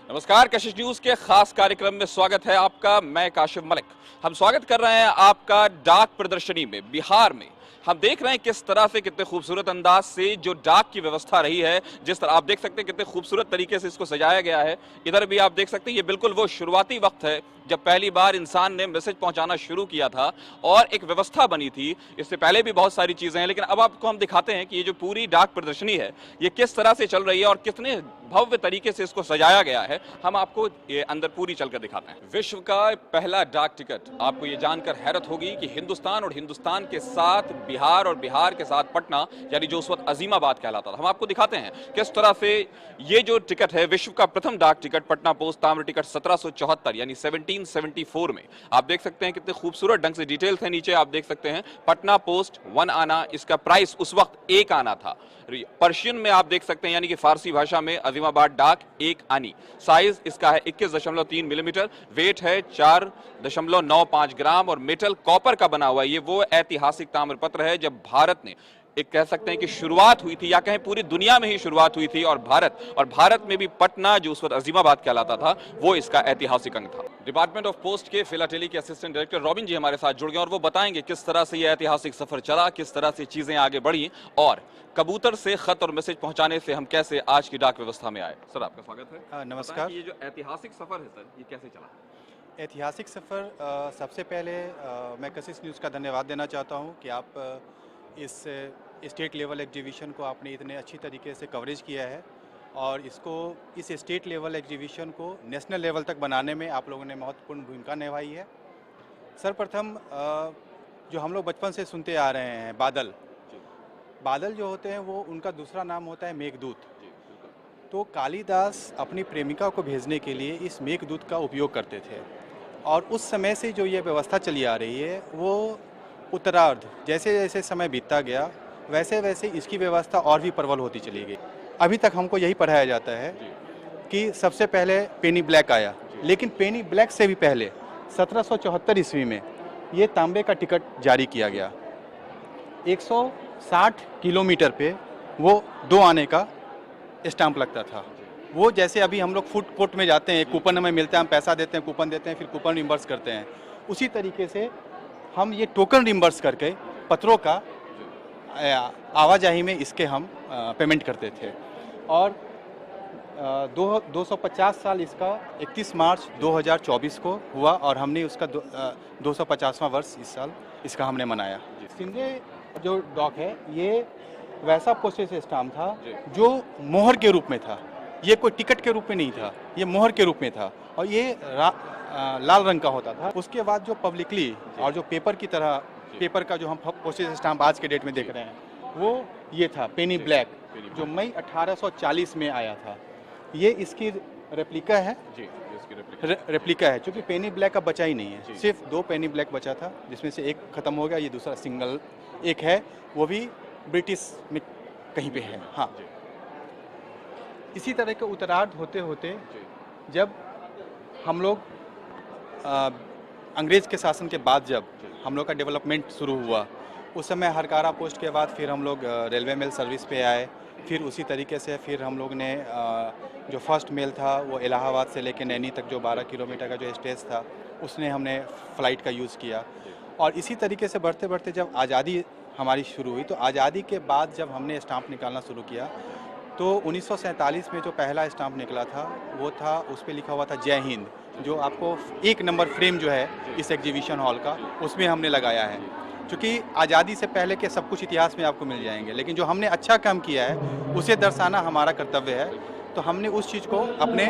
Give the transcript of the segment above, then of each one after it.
नमस्कार, कशिश न्यूज के खास कार्यक्रम में स्वागत है आपका। मैं काशिफ मलिक। हम स्वागत कर रहे हैं आपका डाक प्रदर्शनी में बिहार में। हम देख रहे हैं किस तरह से कितने खूबसूरत अंदाज से जो डाक की व्यवस्था रही है, जिस तरह आप देख सकते हैं कितने खूबसूरत तरीके से इसको सजाया गया है। इधर भी आप देख सकते हैं ये बिल्कुल वो शुरुआती वक्त है जब पहली बार इंसान ने मैसेज पहुंचाना शुरू किया था और एक व्यवस्था बनी थी। इससे पहले भी बहुत सारी चीजें हैं, लेकिन अब आपको हम दिखाते हैं कि ये जो पूरी डाक प्रदर्शनी है ये किस तरह से चल रही है और कितने भव्य तरीके से इसको सजाया गया है। हम आपको ये अंदर पूरी चलकर दिखाते हैं। विश्व का पहला डाक टिकट। आपको ये जानकर हैरत होगी कि हिंदुस्तान और हिंदुस्तान के साथ बिहार और बिहार के साथ पटना, यानी जो उस वक्त अजीमाबाद कहलाता था। हम आपको दिखाते हैं किस तरह से ये जो टिकट है, विश्व का प्रथम डाक टिकट पटना पोस्ट ताम्र टिकट 1774 यानी 1774 में। आप देख सकते हैं कितने खूबसूरत ढंग से डिटेल्स है। नीचे आप देख सकते हैं पटना पोस्ट 1 आना, इसका प्राइस उस वक्त 1 आना था। पर्शियन में आप देख सकते हैं यानी कि फारसी भाषा में अजीमाबाद डाक 1 आनी। साइज इसका है 21.3 मिलीमीटर, वेट है 4.95 ग्राम और मेटल कॉपर का बना हुआ है। ये वो ऐतिहासिक ताम्रपत्र है जब भारत ने एक कह सकते हैं कि शुरुआत हुई थी, या कहें पूरी दुनिया में ही शुरुआत हुई थी, और भारत में भी पटना जो उस वक्त अजीमाबाद कहलाता था वो इसका ऐतिहासिक अंग था। डिपार्टमेंट ऑफ पोस्ट के फिलाटेली के असिस्टेंट डायरेक्टर रॉबिन जी हमारे साथ जुड़ गए और वो बताएंगे किस तरह से यह ऐतिहासिक सफर चला, किस तरह से चीजें आगे बढ़ी और कबूतर से खत और मैसेज पहुंचाने से हम कैसे आज की डाक व्यवस्था में आए। सर, आपका स्वागत है। नमस्कार। ये जो ऐतिहासिक सफर है सर, ये कैसे चला? ऐतिहासिक सफ़र, सबसे पहले मैं कशिश न्यूज़ का धन्यवाद देना चाहता हूं कि आप इस स्टेट लेवल एग्जीबिशन को आपने इतने अच्छी तरीके से कवरेज किया है और इस स्टेट लेवल एग्जीबिशन को नेशनल लेवल तक बनाने में आप लोगों ने महत्वपूर्ण भूमिका निभाई है। सर्वप्रथम जो हम लोग बचपन से सुनते आ रहे हैं, बादल जो होते हैं वो उनका दूसरा नाम होता है मेघदूत। तो कालिदास अपनी प्रेमिका को भेजने के लिए इस मेघदूत का उपयोग करते थे और उस समय से जो ये व्यवस्था चली आ रही है वो उत्तरार्ध जैसे जैसे समय बीतता गया वैसे वैसे इसकी व्यवस्था और भी प्रबल होती चली गई। अभी तक हमको यही पढ़ाया जाता है कि सबसे पहले पेनी ब्लैक आया, लेकिन पेनी ब्लैक से भी पहले 1774 ईस्वी में ये तांबे का टिकट जारी किया गया। 160 किलोमीटर पे वो 2 आने का स्टाम्प लगता था। वो जैसे अभी हम लोग फूड कोर्ट में जाते हैं, कूपन हमें मिलता है, हम पैसा देते हैं, कूपन देते हैं, फिर कूपन रिम्बर्स करते हैं, उसी तरीके से हम ये टोकन रिम्बर्स करके पत्रों का आवाजाही में इसके हम पेमेंट करते थे। और 250 साल इसका 31 मार्च 2024 को हुआ और हमने उसका 250वां वर्ष इस साल इसका हमने मनाया। सिंधे जो डॉक है ये वैसा पोस्टेज स्टाम्प था जो मोहर के रूप में था, ये कोई टिकट के रूप में नहीं था, ये मोहर के रूप में था और ये लाल रंग का होता था। उसके बाद जो पब्लिकली और जो पेपर का जो हम पोस्टेज स्टाम्प आज के डेट में देख रहे हैं वो ये था पेनी ब्लैक, जो मई 1840 में आया था। ये इसकी रेप्लिका है रेप्लिका है क्योंकि पेनी ब्लैक अब बचा ही नहीं है, सिर्फ 2 पेनी ब्लैक बचा था जिसमें से एक ख़त्म हो गया, ये दूसरा सिंगल एक है, वो भी ब्रिटिश में कहीं पे है। हाँ, इसी तरह के उत्तरार्ध होते होते जब हम लोग अंग्रेज़ के शासन के बाद जब हम लोग का डेवलपमेंट शुरू हुआ, उस समय हरकारा पोस्ट के बाद फिर हम लोग रेलवे मेल सर्विस पे आए। फिर उसी तरीके से फिर हम लोग ने जो फर्स्ट मेल था वो इलाहाबाद से लेकर नैनी तक जो 12 किलोमीटर का जो स्टेज था उसने हमने फ़्लाइट का यूज़ किया। और इसी तरीके से बढ़ते बढ़ते जब आज़ादी हमारी शुरू हुई तो आज़ादी के बाद जब हमने स्टाम्प निकालना शुरू किया तो 1947 में जो पहला स्टाम्प निकला था वो था, उस पर लिखा हुआ था जय हिंद, जो आपको 1 नंबर फ्रेम जो है इस एग्जीबिशन हॉल का उसमें हमने लगाया है। क्योंकि आज़ादी से पहले के सब कुछ इतिहास में आपको मिल जाएंगे, लेकिन जो हमने अच्छा काम किया है उसे दर्शाना हमारा कर्तव्य है। तो हमने उस चीज़ को अपने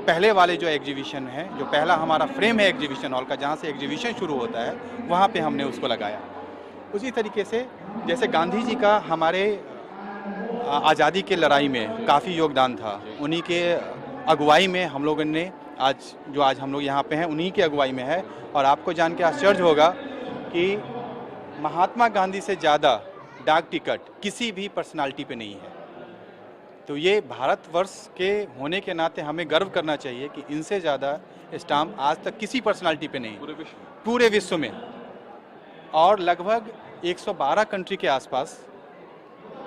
पहले वाले जो एग्जीबिशन है, जो पहला हमारा फ्रेम है एग्जीबिशन हॉल का, जहाँ से एग्जीबिशन शुरू होता है, वहाँ पे हमने उसको लगाया। उसी तरीके से जैसे गांधी जी का हमारे आज़ादी के लड़ाई में काफ़ी योगदान था, उन्हीं के अगुवाई में हम लोगों ने आज हम लोग यहाँ पे हैं उन्हीं की अगुवाई में है। और आपको जान के आश्चर्य होगा कि महात्मा गांधी से ज़्यादा डाक टिकट किसी भी पर्सनालिटी पे नहीं है। तो ये भारतवर्ष के होने के नाते हमें गर्व करना चाहिए कि इनसे ज़्यादा स्टाम्प आज तक किसी पर्सनालिटी पे नहीं, पूरे विश्व में। और लगभग 112 कंट्री के आसपास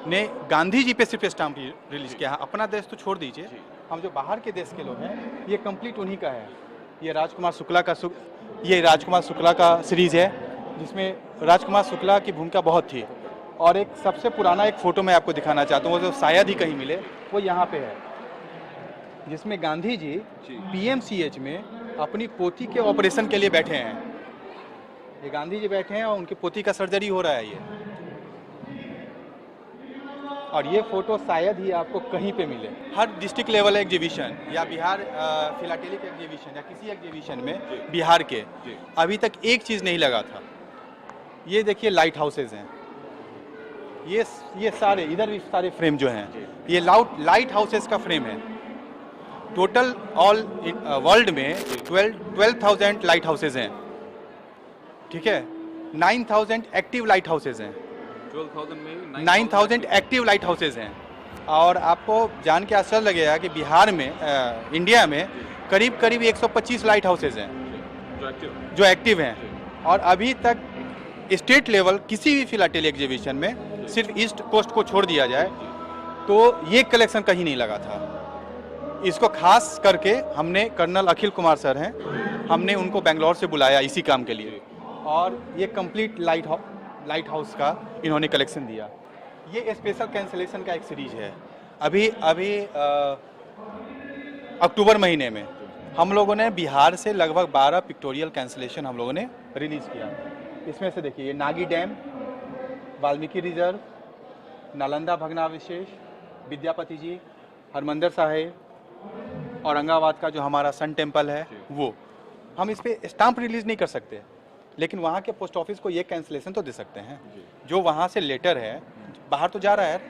ने गांधी जी पे सिर्फ स्टाम्प रिलीज किया। अपना देश तो छोड़ दीजिए, हम जो बाहर के देश के लोग हैं, ये कंप्लीट उन्हीं का है। ये राजकुमार शुक्ला का सीरीज़ है, जिसमें राजकुमार शुक्ला की भूमिका बहुत थी। और एक सबसे पुराना एक फ़ोटो मैं आपको दिखाना चाहता हूँ, वो जो शायद ही कहीं मिले, वो यहाँ पे है, जिसमें गांधी जी PMCH में अपनी पोती के ऑपरेशन के लिए बैठे हैं। ये गांधी जी बैठे हैं और उनकी पोती का सर्जरी हो रहा है ये। और ये फोटो शायद ही आपको कहीं पे मिले। हर डिस्ट्रिक्ट लेवल एग्जीबिशन या बिहार फिलाटेलिक एग्जीबिशन या किसी एग्जीबिशन में बिहार के अभी तक एक चीज़ नहीं लगा था। ये देखिए लाइट हाउसेज हैं, ये सारे इधर भी सारे फ्रेम जो हैं, ये लाइट हाउसेज का फ्रेम है। टोटल ऑल वर्ल्ड में 12,000 लाइट हाउसेज हैं, ठीक है। 9,000 एक्टिव लाइट हाउसेज हैं, 9,000 एक्टिव लाइट हाउसेज हैं। और आपको जान के आश्चर्य लगेगा कि बिहार में इंडिया में करीब 125 लाइट हाउसेज हैं जो एक्टिव हैं। और अभी तक स्टेट लेवल किसी भी फिलाटेली एग्जीबिशन में सिर्फ ईस्ट कोस्ट को छोड़ दिया जाए तो ये कलेक्शन कहीं नहीं लगा था। इसको खास करके हमने कर्नल अखिल कुमार सर हैं, हमने उनको बेंगलोर से बुलाया इसी काम के लिए, और ये कंप्लीट लाइट हाउस का इन्होंने कलेक्शन दिया। ये स्पेशल कैंसलेशन का एक सीरीज है। अभी अक्टूबर महीने में हम लोगों ने बिहार से लगभग 12 पिक्टोरियल कैंसलेशन हम लोगों ने रिलीज़ किया। इसमें से देखिए, ये नागी डैम, वाल्मीकि रिजर्व, नालंदा भग्नावशेष, विद्यापति जी, हरमंदिर साहिब, औरंगाबाद का जो हमारा सन टेम्पल है वो। हम इस पर स्टाम्प रिलीज़ नहीं कर सकते, लेकिन वहाँ के पोस्ट ऑफिस को ये कैंसलेशन तो दे सकते हैं। जो वहाँ से लेटर है, बाहर तो जा रहा है,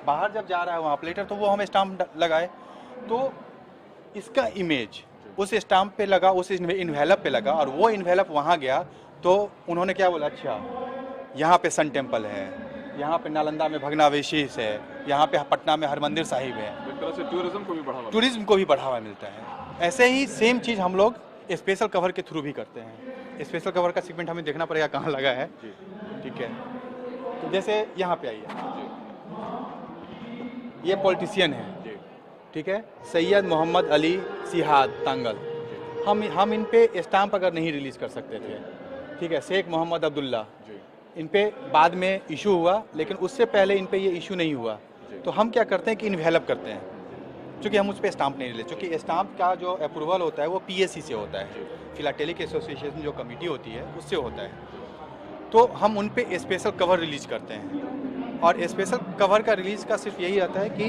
बाहर जब जा रहा है वहाँ पर लेटर, तो वो हम स्टाम्प लगाए तो इसका इमेज उस स्टाम्प पे लगा, उस इन्वेलप पे लगा, और वो इन्वेलप वहाँ गया तो उन्होंने क्या बोला, अच्छा यहाँ पे सन टेम्पल है, यहाँ पे नालंदा में भग्नावशेष है, यहाँ पे पटना में हरमंदिर साहिब है। एक तरह से टूरिज्म को भी बढ़ावा मिलता है। ऐसे ही सेम चीज़ हम लोग स्पेशल कवर के थ्रू भी करते हैं। स्पेशल कवर का सेगमेंट हमें देखना पड़ेगा कहाँ लगा है, ठीक है। तो जैसे यहाँ पे आइए, ये पॉलिटिशियन है, ठीक है, सैयद मोहम्मद अली सिहाद तांगल। हम इन पे स्टाम्प अगर नहीं रिलीज़ कर सकते थे, ठीक है। शेख मोहम्मद अब्दुल्ला, इन पे बाद में इशू हुआ, लेकिन उससे पहले इन पे ये इशू नहीं हुआ। तो हम क्या करते हैं कि इन्वेलप करते हैं, क्योंकि हम उस पर स्टाम्प नहीं ले, क्योंकि स्टाम्प का जो अप्रूवल होता है वो PSC से होता है, फिलाटेलिक एसोसिएशन जो कमेटी होती है उससे होता है। तो हम उन पे स्पेशल कवर रिलीज़ करते हैं, और स्पेशल कवर का रिलीज़ का सिर्फ यही रहता है कि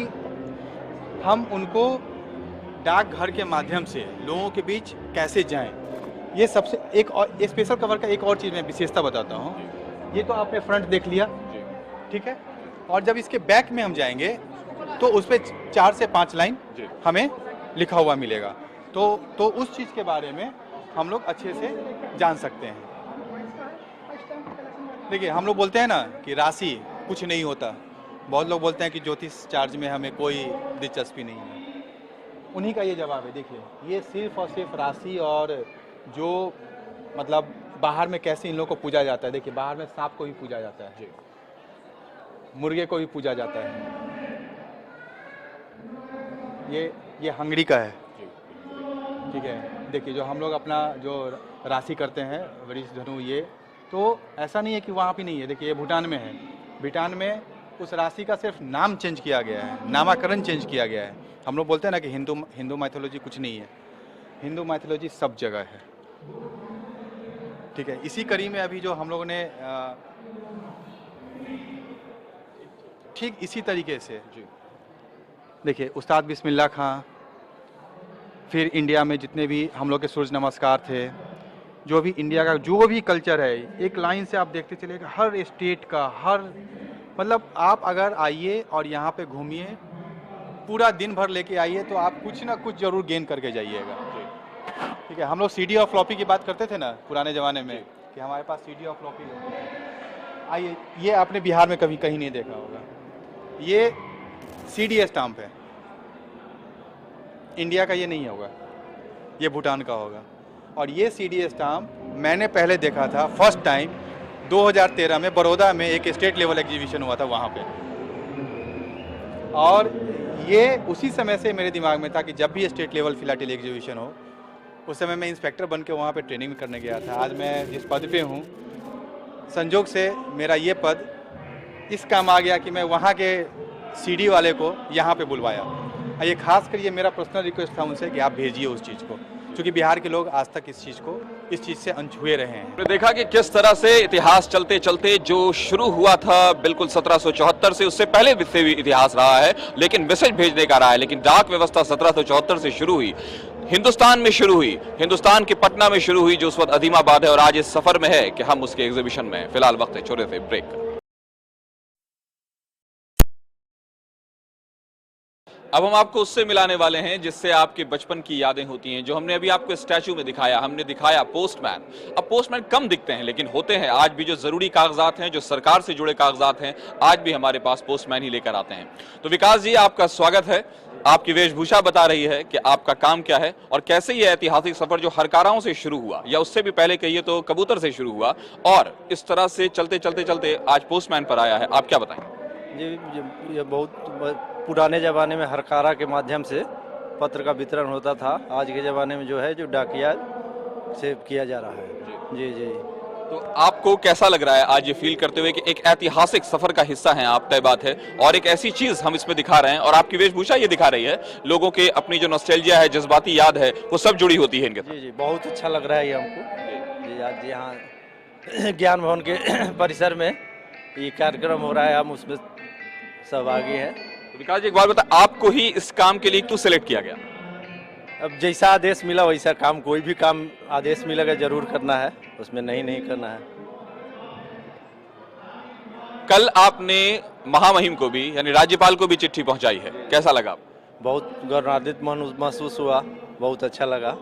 हम उनको डाकघर के माध्यम से लोगों के बीच कैसे जाएं। ये सबसे एक और स्पेशल कवर का एक और चीज़ मैं विशेषता बताता हूँ। ये तो आपने फ्रंट देख लिया, ठीक है, और जब इसके बैक में हम जाएंगे तो उस पर 4 से 5 लाइन हमें लिखा हुआ मिलेगा। तो उस चीज़ के बारे में हम लोग अच्छे से जान सकते हैं। देखिए, हम लोग बोलते हैं ना कि राशि कुछ नहीं होता, बहुत लोग बोलते हैं कि ज्योतिष चार्ज में हमें कोई दिलचस्पी नहीं है। उन्हीं का ये जवाब है। देखिए, ये सिर्फ और सिर्फ राशि और जो मतलब बाहर में कैसे इन लोगों को पूजा जाता है। देखिए, बाहर में सांप को भी पूजा जाता है, मुर्गे को भी पूजा जाता है। ये हंगरी का है, ठीक है। देखिए, जो हम लोग अपना जो राशि करते हैं, वृष धनु, ये तो ऐसा नहीं है कि वहाँ पे नहीं है। देखिए, ये भूटान में है। भूटान में उस राशि का सिर्फ नाम चेंज किया गया है, नामाकरण चेंज किया गया है। हम लोग बोलते हैं ना कि हिंदू माइथोलॉजी कुछ नहीं है, हिंदू माइथोलॉजी सब जगह है, ठीक है। इसी कड़ी में अभी जो हम लोगों ने ठीक इसी तरीके से देखिए, उस्ताद बिस्मिल्लाह खां, फिर इंडिया में जितने भी हम लोग के सूर्य नमस्कार थे, जो भी इंडिया का जो भी कल्चर है, एक लाइन से आप देखते चलिएगा, हर स्टेट का मतलब आप अगर आइए और यहाँ पे घूमिए, पूरा दिन भर लेके आइए, तो आप कुछ ना कुछ जरूर गेन करके जाइएगा, ठीक है। हम लोग CD और फ्लॉपी की बात करते थे ना पुराने ज़माने में, कि हमारे पास CD और फ्लॉपी है। आइए, ये आपने बिहार में कभी कहीं नहीं देखा होगा। ये CD स्टाम्प है, इंडिया का ये नहीं होगा, ये भूटान का होगा। और ये CD स्टाम्प मैंने पहले देखा था फर्स्ट टाइम 2013 में बड़ौदा में एक स्टेट लेवल एग्जीबिशन हुआ था वहाँ पे। और ये उसी समय से मेरे दिमाग में था कि जब भी स्टेट लेवल फिलाटेली एग्जीबिशन हो, उस समय मैं इंस्पेक्टर बन के वहाँ पे ट्रेनिंग करने गया था। आज मैं जिस पद पे हूँ, संजोग से मेरा ये पद इस काम आ गया कि मैं वहाँ के सीडी वाले को यहाँ पे बुलवाया। ये खास कर ये मेरा पर्सनल रिक्वेस्ट था उनसे कि आप भेजिए उस चीज़ को, क्योंकि बिहार के लोग आज तक इस चीज़ से अनछुए रहे हैं। आपने देखा कि किस तरह से इतिहास चलते चलते जो शुरू हुआ था बिल्कुल 1774 से, उससे पहले से भी इतिहास रहा है, लेकिन मैसेज भेजने का रहा है। लेकिन डाक व्यवस्था 1774 से शुरू हुई, हिंदुस्तान में शुरू हुई, हिंदुस्तान के पटना में शुरू हुई, जो उस वक्त अदीमाबाद है, और आज इस सफर में है कि हम उसके एग्जीबिशन में। फिलहाल वक्त है छोटे से ब्रेक का। अब हम आपको उससे मिलाने वाले हैं जिससे आपके बचपन की यादें होती हैं। जो हमने अभी आपको स्टैचू में दिखाया, हमने दिखाया पोस्टमैन। अब पोस्टमैन कम दिखते हैं, लेकिन होते हैं। आज भी जो जरूरी कागजात हैं, जो सरकार से जुड़े कागजात हैं, आज भी हमारे पास पोस्टमैन ही लेकर आते हैं। तो विकास जी, आपका स्वागत है। आपकी वेशभूषा बता रही है कि आपका काम क्या है और कैसे ये ऐतिहासिक सफर जो हरकाराओं से शुरू हुआ, या उससे भी पहले कहिए तो कबूतर से शुरू हुआ, और इस तरह से चलते चलते चलते आज पोस्टमैन पर आया है, आप क्या बताएं? जी, ये बहुत पुराने ज़माने में हरकारा के माध्यम से पत्र का वितरण होता था। आज के ज़माने में जो है जो डाकिया से किया जा रहा है। जी जी। तो आपको कैसा लग रहा है आज ये फील करते हुए कि एक ऐतिहासिक सफर का हिस्सा हैं आप, तय बात है, और एक ऐसी चीज हम इसमें दिखा रहे हैं, और आपकी वेशभूषा ये दिखा रही है, लोगों के अपनी जो नॉस्टैल्जिया है, जज्बाती याद है, वो सब जुड़ी होती है इनके साथ। जी जी, बहुत अच्छा लग रहा है ये हमको। जी, आज यहाँ ज्ञान भवन के परिसर में ये कार्यक्रम हो रहा है, हम उसमें सब आगे हैं। तो विकास जी, एक बात बता, आपको ही इस काम के लिए क्यों सिलेक्ट किया गया? अब जैसा आदेश मिला वैसा काम, कोई भी काम आदेश मिलेगा जरूर करना है, उसमें नहीं करना है। कल आपने महामहिम को भी, यानी राज्यपाल को भी चिट्ठी पहुंचाई है, कैसा लगा? बहुत गौरवान्वित महसूस हुआ, बहुत अच्छा लगा,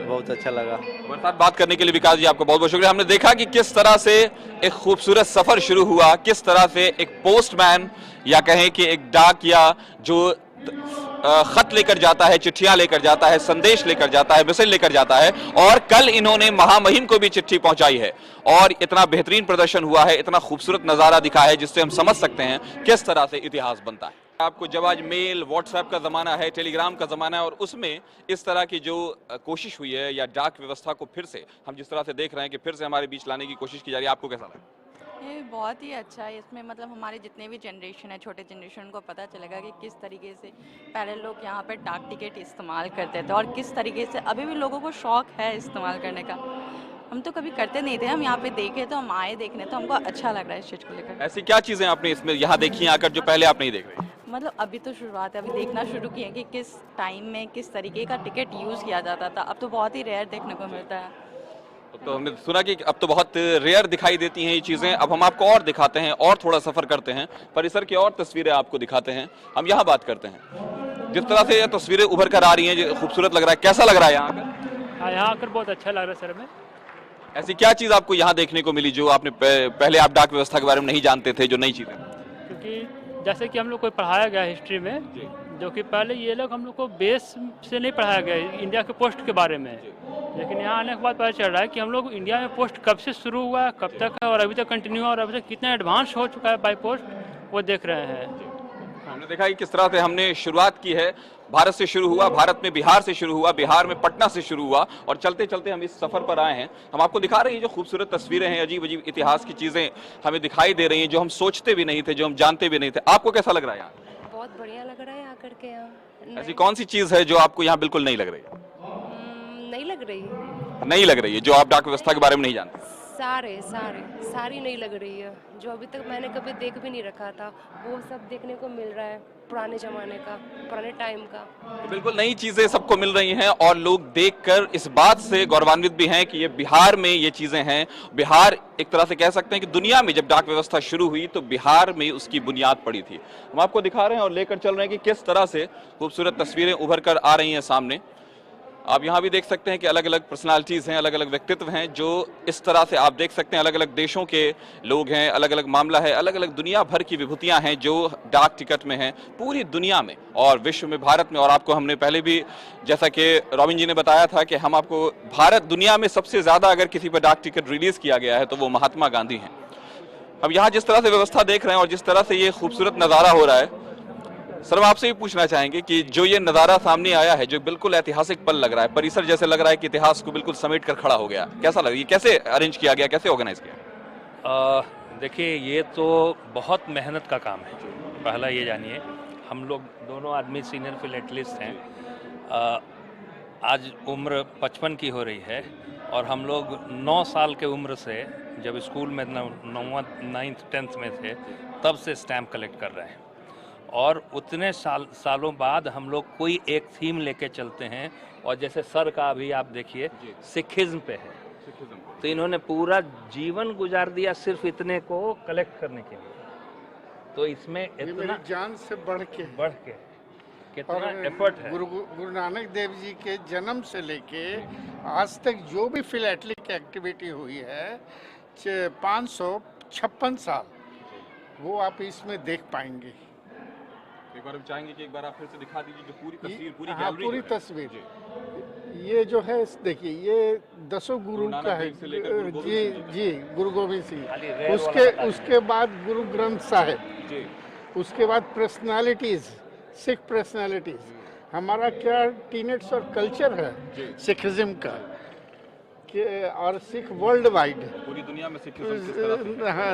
बहुत अच्छा लगा। हमारे साथ बात करने के लिए विकास जी आपको बहुत बहुत शुक्रिया। हमने देखा कि किस तरह से एक खूबसूरत सफर शुरू हुआ, किस तरह से एक पोस्टमैन या कहें कि एक डाकिया जो खत लेकर जाता है, चिट्ठियां लेकर जाता है, संदेश लेकर जाता है, मैसेज लेकर जाता है, और कल इन्होंने महामहिम को भी चिट्ठी पहुंचाई है, और इतना बेहतरीन प्रदर्शन हुआ है, इतना खूबसूरत नजारा दिखा है, जिससे हम समझ सकते हैं किस तरह से इतिहास बनता है। आपको जब आज मेल, व्हाट्सएप का जमाना है, टेलीग्राम का जमाना है, और उसमें इस तरह की जो कोशिश हुई है, या डाक व्यवस्था को फिर से हम जिस तरह से देख रहे हैं कि फिर से हमारे बीच लाने की कोशिश की जा रही है, आपको कैसा लगा? ये बहुत ही अच्छा है। इसमें मतलब हमारे जितने भी जनरेशन है, छोटे जनरेशन को पता चलेगा कि किस तरीके से पहले लोग यहाँ पे डाक टिकट इस्तेमाल करते थे, और किस तरीके से अभी भी लोगों को शौक है इस्तेमाल करने का। हम तो कभी करते नहीं थे, हम यहाँ पे देखे तो हम आए देखने, तो हमको अच्छा लग रहा है इस चीज़ को लेकर। ऐसी क्या चीजें आपने इसमें यहाँ देखी आकर जो पहले आप नहीं देख रहे? मतलब अभी तो शुरुआत है, अभी देखना शुरू किए कि किस टाइम में किस तरीके का टिकट यूज़ किया जाता था। अब तो बहुत ही रेयर देखने को मिलता है। तो हमने सुना कि अब तो बहुत रेयर दिखाई देती हैं ये चीजें। अब हम आपको और दिखाते हैं, और थोड़ा सफर करते हैं, परिसर की और तस्वीरें आपको दिखाते हैं। हम यहाँ बात करते हैं, जिस तरह से ये तस्वीरें उभर कर आ रही हैं, जो खूबसूरत लग रहा है, कैसा लग रहा है यहाँ आकर? हाँ, यहाँ आकर बहुत अच्छा लग रहा है सर में। ऐसी क्या चीज आपको यहाँ देखने को मिली जो आपने पहले आप डाक व्यवस्था के बारे में नहीं जानते थे, जो नई चीजें? क्योंकि जैसे कि हम लोग को पढ़ाया गया हिस्ट्री में, जो कि पहले ये लोग हम लोग को बेस से नहीं पढ़ाया गया इंडिया के पोस्ट के बारे में, लेकिन यहाँ आने के बाद पता चल रहा है कि हम लोग इंडिया में पोस्ट कब से शुरू हुआ है, कब तक है, और अभी तक कंटिन्यू है, और अभी तक कितना एडवांस हो चुका है बाई पोस्ट, वो देख रहे हैं। हमने देखा कि किस तरह से हमने शुरुआत की है, भारत से शुरू हुआ, भारत में बिहार से शुरू हुआ, बिहार में पटना से शुरू हुआ, और चलते चलते हम इस सफर पर आए हैं। हम आपको दिखा रहे हैं जो खूबसूरत तस्वीरें हैं, अजीब अजीब इतिहास की चीजें हमें दिखाई दे रही हैं, जो हम सोचते भी नहीं थे, जो हम जानते भी नहीं थे। आपको कैसा लग रहा है यहाँ? बहुत बढ़िया लग रहा है यहाँ करके। यहाँ ऐसी कौन सी चीज है जो आपको यहाँ बिल्कुल नहीं लग रही है? नहीं लग रही, नहीं लग रही है, जो आप डाक व्यवस्था के बारे में नहीं जानते? सारी नहीं लग रही है, जो अभी तक मैंने कभी देख भी नहीं रखा था, वो सब देखने को मिल रहा है, पुराने जमाने का, पुराने टाइम का। तो बिल्कुल नई चीजें सबको मिल रही हैं, और लोग देखकर इस बात से गौरवान्वित भी हैं कि ये बिहार में ये चीजें हैं। बिहार एक तरह से कह सकते हैं कि दुनिया में जब डाक व्यवस्था शुरू हुई तो बिहार में उसकी बुनियाद पड़ी थी। हम आपको दिखा रहे हैं और लेकर चल रहे हैं कि किस तरह से खूबसूरत तस्वीरें उभर कर आ रही हैं सामने। आप यहाँ भी देख सकते हैं कि अलग अलग पर्सनालिटीज़ हैं, अलग अलग व्यक्तित्व हैं, जो इस तरह से आप देख सकते हैं, अलग अलग देशों के लोग हैं, अलग अलग मामला है, अलग अलग दुनिया भर की विभूतियाँ हैं जो डाक टिकट में हैं पूरी दुनिया में और विश्व में, भारत में। और आपको हमने पहले भी, जैसा कि रॉबिन जी ने बताया था, कि हम आपको भारत दुनिया में सबसे ज़्यादा अगर किसी पर डाक टिकट रिलीज़ किया गया है तो वो महात्मा गांधी हैं। अब यहाँ जिस तरह से व्यवस्था देख रहे हैं और जिस तरह से ये खूबसूरत नज़ारा हो रहा है, सर हम आपसे भी पूछना चाहेंगे कि जो ये नज़ारा सामने आया है, जो बिल्कुल ऐतिहासिक पल लग रहा है, परिसर जैसे लग रहा है कि इतिहास को बिल्कुल समेट कर खड़ा हो गया, कैसा लग, ये कैसे अरेंज किया गया, कैसे ऑर्गेनाइज किया? देखिए ये तो बहुत मेहनत का काम है। पहला ये जानिए, हम लोग दोनों आदमी सीनियर फिलहालिस्ट हैं। आज उम्र 55 की हो रही है और हम लोग 9 साल के उम्र से, जब स्कूल में 9th 9th 10th में थे, तब से स्टैम्प कलेक्ट कर रहे हैं। और उतने सालों बाद हम लोग कोई एक थीम लेके चलते हैं। और जैसे सर का अभी आप देखिए सिखिज्म पे है, तो इन्होंने पूरा जीवन गुजार दिया सिर्फ इतने को कलेक्ट करने के लिए। तो इसमें इतना जान से बढ़ के कितना एफर्ट है। गुरु नानक देव जी के जन्म से लेके आज तक जो भी फिलैटलिक एक्टिविटी हुई है 556 साल, वो आप इसमें देख पाएंगे। एक बार हम चाहेंगे कि एक बार आप फिर से दिखा दीजिए जो पूरी तस्वीर, पूरी हाँ, गैलरी पूरी जो है। तस्वीर। ये जो है देखिए, ये 10 गुरु का है। जी, गुरु गोविंद सिंह, उसके बाद गुरु ग्रंथ साहिब, उसके बाद पर्सनालिटीज, सिख पर्सनालिटीज। हमारा क्या टीनेट्स और कल्चर है सिखिज्म का, और सिख वर्ल्ड वाइड, पूरी दुनिया में सिखिज्म किस तरह से, हाँ,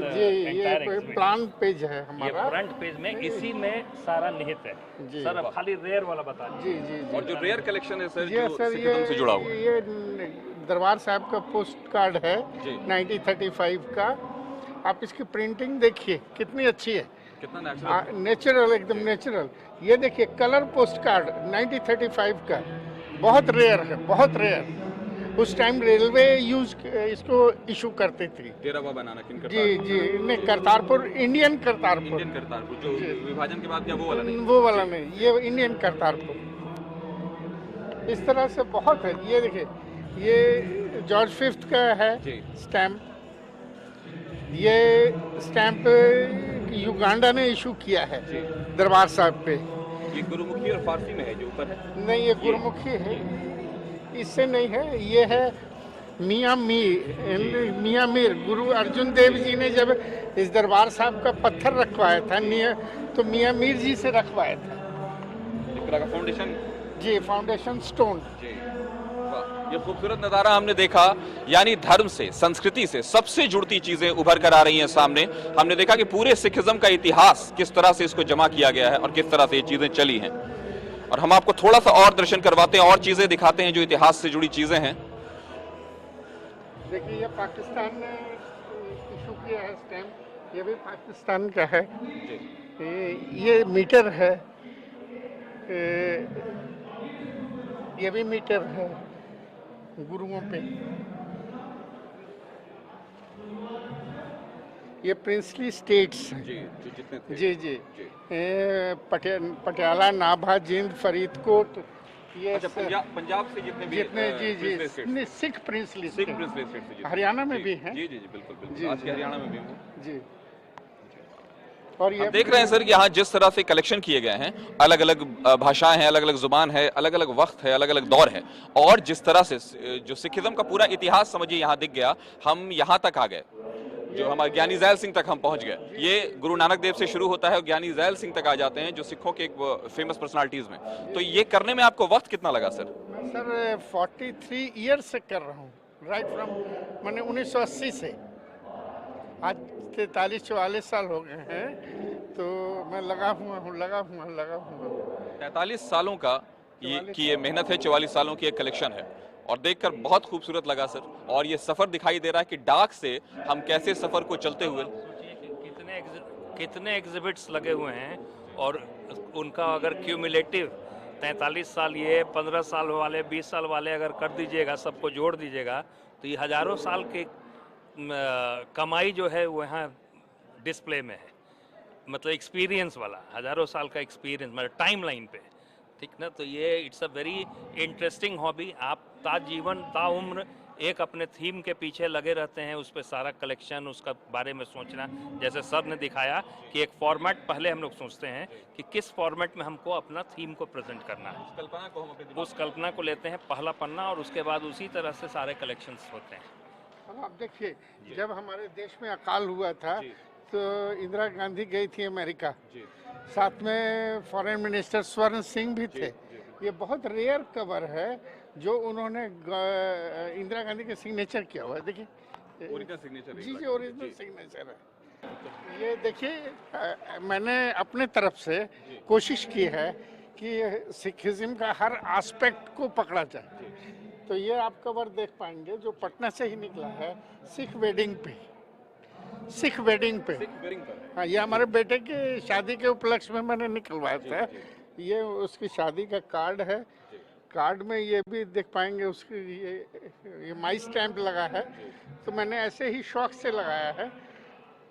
जी, ये प्लान पेज है हमारा। ये फ्रंट पेज में इसी में सारा निहित है। सर अब खाली रेयर वाला बता दीजिए। जी। और जो रेयर कलेक्शन है सर, ये जो सर सिखिज्म से जुड़ा हुआ है। ये दरबार साहब का पोस्ट कार्ड है 1935 का। आप इसकी प्रिंटिंग देखिए कितनी अच्छी है, कितना नेचुरल, एकदम नेचुरल। ये देखिए कलर पोस्ट कार्ड 1935 का, बहुत रेयर है, बहुत रेयर। उस टाइम रेलवे इसको इशू करती थी। डेरावा बनाना किन जी, नहीं, करतारपुर, इंडियन करतारपुर, जो विभाजन के बाद क्या वो वाला नहीं, वो वाला नहीं, ये इंडियन करतारपुर। इस तरह से बहुत है। ये देखिए, ये जॉर्ज फिफ्थ का है स्टैम्प। ये स्टैम्प युगांडा ने इशू किया है दरबार साहब पे। ये गुरुमुखी और फारसी में है जो ऊपर है। नहीं, ये गुरुमुखी है, इससे नहीं है। ये है मियाँ मीर। गुरु अर्जुन देव जी ने जब इस दरबार साहब का पत्थर रखवाया था तो मियाँ मीर जी से रखवाया था। एक तरह का फाउंडेशन, जी, फाउंडेशन स्टोन। ये खूबसूरत नज़ारा हमने देखा, यानी धर्म से, संस्कृति से सबसे जुड़ती चीजें उभर कर आ रही हैं सामने। हमने देखा कि पूरे सिखिज्म का इतिहास किस तरह से इसको जमा किया गया है और किस तरह से ये चीजें चली हैं। और हम आपको थोड़ा सा और दर्शन करवाते हैं और चीजें दिखाते हैं जो इतिहास से जुड़ी चीजें हैं। देखिए, ये पाकिस्तान ने इशू किया है स्टैम्प, ये भी पाकिस्तान का है। ये मीटर है, ये भी मीटर है गुरुओं पे। ये प्रिंसली स्टेट्स हैं। जी। पटियाला, नाभा, जींद, फरीदकोट, ये अच्छा, पंजाब से जितने जी, सिख प्रिंसली स्टेट, हरियाणा में भी हैं। जी, बिल्कुल। आज के हरियाणा में भी हूँ। जी। और ये देख रहे हैं सर कि यहाँ जिस तरह से कलेक्शन किए गए हैं, अलग अलग भाषाएं हैं, अलग अलग जुबान है, अलग अलग वक्त है, अलग अलग दौर है, और जिस तरह से जो सिखिज्म का पूरा इतिहास समझिए यहाँ दिख गया। हम यहाँ तक आ गए, जो हमारे ज्ञानी जैल सिंह तक हम पहुंच गए। ये गुरु नानक देव से शुरू होता है और ज्ञानी जैल सिंह तक आ जाते हैं, जो सिखों के एक फेमस पर्सनालिटीज में। तो ये करने में आपको वक्त कितना लगा सर? सर 43 ईयर से कर रहा हूँ, राइट फ्रॉम मैंने 1980 से आज 43-44 साल हो गए हैं, तो मैं लगा हुआ हूँ। 43 सालों का ये मेहनत है, 44 सालों की एक कलेक्शन है, और देखकर बहुत खूबसूरत लगा सर। और ये सफ़र दिखाई दे रहा है कि डाक से हम कैसे सफ़र को चलते हुए, कितने एग्जिबिट्स लगे हुए हैं, और उनका अगर क्यूमुलेटिव 43 साल, ये 15 साल वाले, 20 साल वाले अगर कर दीजिएगा, सबको जोड़ दीजिएगा, तो ये हज़ारों साल की कमाई जो है वो यहाँ डिस्प्ले में है। मतलब एक्सपीरियंस वाला, हज़ारों साल का एक्सपीरियंस, मतलब टाइम लाइन पे, ठीक ना। तो ये it's a very interesting hobby. आप ताजीवन, ताउम्र एक अपने थीम के पीछे लगे रहते हैं, उस पर सारा कलेक्शन, उसका बारे में सोचना। जैसे सर ने दिखाया कि एक फॉर्मेट पहले हम लोग सोचते हैं कि किस फॉर्मेट में हमको अपना थीम को प्रेजेंट करना है, उस कल्पना को लेते हैं पहला पन्ना, और उसके बाद उसी तरह से सारे कलेक्शंस होते हैं। अब आप देखिए, जब हमारे देश में अकाल हुआ था इंदिरा गांधी गई थी अमेरिका, साथ में फॉरेन मिनिस्टर स्वर्ण सिंह भी थे। ये बहुत रेयर कवर है जो उन्होंने इंदिरा गांधी के सिग्नेचर किया हुआ है। देखिए ओरिजिनल सिग्नेचर जी जी, ओरिजिनल सिग्नेचर है। ये देखिए, मैंने अपने तरफ से कोशिश की है कि सिखिज्म का हर एस्पेक्ट को पकड़ा जाए। तो ये आप कवर देख पाएंगे जो पटना से ही निकला है, सिख वेडिंग पे। हाँ, ये हमारे बेटे की शादी के उपलक्ष्य में मैंने निकलवाया था। ये उसकी शादी का कार्ड है। कार्ड में ये भी देख पाएंगे उसकी ये माई स्टैंप लगा है। तो मैंने ऐसे ही शौक से लगाया है,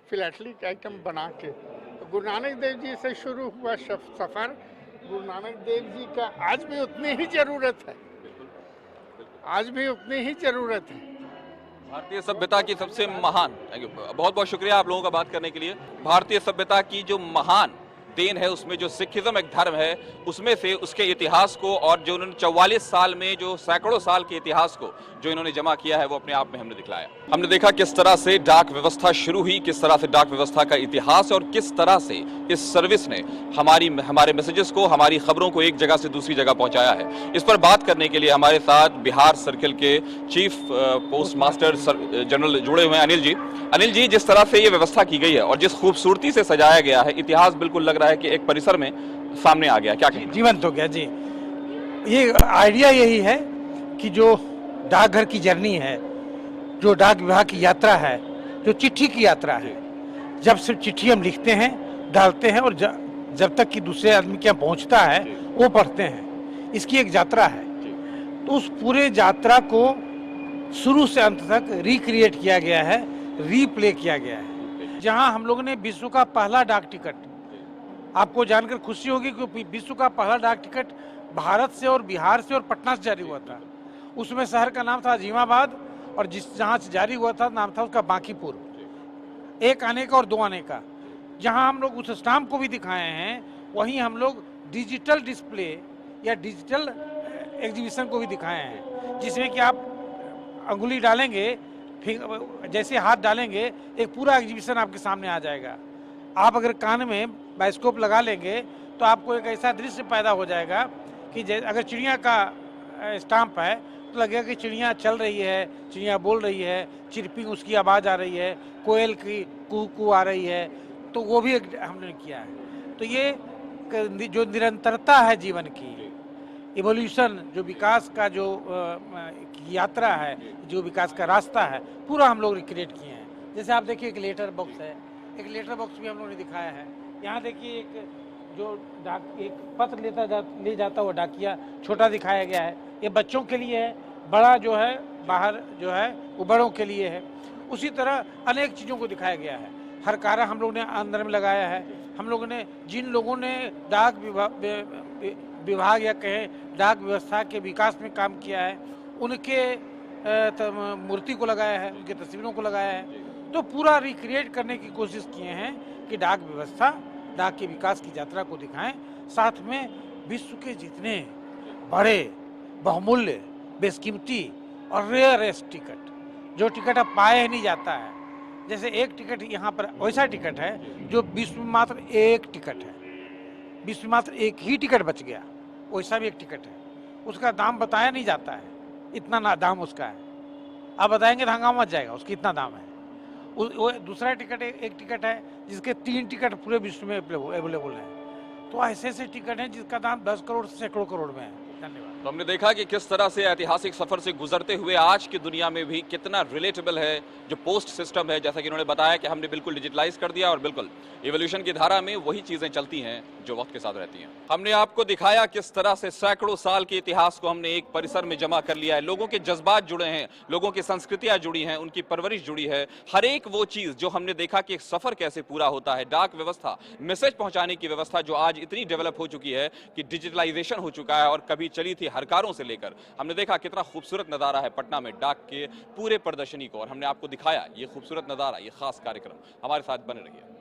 फिलैटलिक आइटम बना के। तो गुरु नानक देव जी से शुरू हुआ सफ़र, गुरु नानक देव जी का आज भी उतनी ही ज़रूरत है, आज भी उतनी ही ज़रूरत है। भारतीय सभ्यता की सबसे महान, बहुत बहुत शुक्रिया आप लोगों का बात करने के लिए। भारतीय सभ्यता की जो महान देन है उसमें जो सिखिज्म एक धर्म है, उसमें से उसके इतिहास को और जो उन्होंने 44 साल में जो सैकड़ों साल के इतिहास को जो इन्होंने जमा किया है वो अपने आप में हमने दिखलाया। हमने देखा किस तरह से डाक व्यवस्था शुरू हुई, किस तरह से डाक व्यवस्था का इतिहास और किस तरह से इस सर्विस ने हमारे मैसेजेस को, हमारी खबरों को एक जगह से दूसरी जगह पहुंचाया है। इस पर बात करने के लिए हमारे साथ बिहार सर्किल के चीफ पोस्ट मास्टर जनरल जुड़े हुए हैं अनिल जी, जिस तरह से ये व्यवस्था की गई है और जिस खूबसूरती से सजाया गया है, इतिहास बिल्कुल लग रहा है कि एक परिसर में सामने आ गया। क्या कहें? जीवंत हो गया जी। ये आइडिया यही है कि जो डाकघर की जर्नी है, जो डाक विभाग की यात्रा है, जो चिट्ठी की यात्रा है, जब से चिट्ठी हम लिखते हैं, डालते हैं और जब तक कि दूसरे आदमी के यहाँ पहुँचता है वो पढ़ते हैं, इसकी एक यात्रा है। तो उस पूरे यात्रा को शुरू से अंत तक रिक्रिएट किया गया है, रीप्ले किया गया है। जहाँ हम लोगों ने विश्व का पहला डाक टिकट, आपको जानकर खुशी होगी कि विश्व का पहला डाक टिकट भारत से और बिहार से और पटना से जारी हुआ था। उसमें शहर का नाम था अजीमाबाद और जहाँ से जारी हुआ था नाम था उसका बांकीपुर। एक आने का और दो आने का। जहाँ हम लोग उस स्टाम्प को भी दिखाए हैं, वहीं हम लोग डिजिटल डिस्प्ले या डिजिटल एग्जीबिशन को भी दिखाए हैं, जिसमें कि आप अंगुली डालेंगे, फिर जैसे हाथ डालेंगे एक पूरा एग्जीबिशन आपके सामने आ जाएगा। आप अगर कान में बाइस्कोप लगा लेंगे तो आपको एक ऐसा दृश्य पैदा हो जाएगा कि अगर चिड़िया का स्टाम्प है तो लगेगा कि चिड़िया चल रही है, चिड़िया बोल रही है, चिरपिंग उसकी आवाज़ आ रही है, कोयल की कू कू आ रही है। तो वो भी हमने किया है। तो ये जो निरंतरता है जीवन की, इवोल्यूशन, जो विकास का जो यात्रा है, जो विकास का रास्ता है, पूरा हम लोग रिक्रिएट किए हैं। जैसे आप देखिए एक लेटर बॉक्स है, एक लेटर बॉक्स भी हम लोगों ने दिखाया है। यहाँ देखिए एक जो एक पत्र ले जाता हुआ डाकिया छोटा दिखाया गया है। ये बच्चों के लिए है, बड़ा जो है बाहर जो है वो बड़ों के लिए है। उसी तरह अनेक चीज़ों को दिखाया गया है। हरकारा हम लोग ने अंदर में लगाया है। हम लोगों ने जिन लोगों ने डाक विभाग या कहें डाक व्यवस्था के विकास में काम किया है, उनके मूर्ति को लगाया है, उनके तस्वीरों को लगाया है। तो पूरा रिक्रिएट करने की कोशिश किए हैं कि डाक व्यवस्था, डाक के विकास की यात्रा को दिखाएं। साथ में विश्व के जितने बड़े, बहुमूल्य, बेशकीमती और रेयरेस्ट टिकट, जो टिकट अब पाया ही नहीं जाता है, जैसे एक टिकट यहाँ पर वैसा टिकट है जो विश्व में मात्र एक टिकट है, विश्व में मात्र एक ही टिकट बच गया, वैसा भी एक टिकट है। उसका दाम बताया नहीं जाता है, इतना ना दाम उसका है। आप बताएंगे तो हंगामा मच जाएगा, उसकी इतना दाम है। वो दूसरा टिकट एक टिकट है जिसके 3 टिकट पूरे विश्व में अवेलेबल है। तो ऐसे ऐसे टिकट हैं जिसका दाम 10 करोड़ से सैकड़ों करोड़ में है। धन्यवाद। तो हमने देखा कि किस तरह से ऐतिहासिक सफर से गुजरते हुए आज की दुनिया में भी कितना रिलेटेबल है जो पोस्ट सिस्टम है। जैसा कि उन्होंने बताया कि हमने बिल्कुल डिजिटलाइज कर दिया और बिल्कुल इवोल्यूशन की धारा में वही चीजें चलती हैं जो वक्त के साथ रहती हैं। हमने आपको दिखाया किस तरह से सैकड़ों साल के इतिहास को हमने एक परिसर में जमा कर लिया है। लोगों के जज्बात जुड़े हैं, लोगों की संस्कृतियां जुड़ी हैं, उनकी परवरिश जुड़ी है। हर एक वो चीज जो हमने देखा कि एक सफर कैसे पूरा होता है, डाक व्यवस्था, मैसेज पहुंचाने की व्यवस्था जो आज इतनी डेवलप हो चुकी है कि डिजिटलाइजेशन हो चुका है और कभी चली थी हरकारों से लेकर। हमने देखा कितना खूबसूरत नजारा है पटना में डाक के पूरे प्रदर्शनी को, और हमने आपको दिखाया ये खूबसूरत नजारा, ये खास कार्यक्रम। हमारे साथ बने रहिए।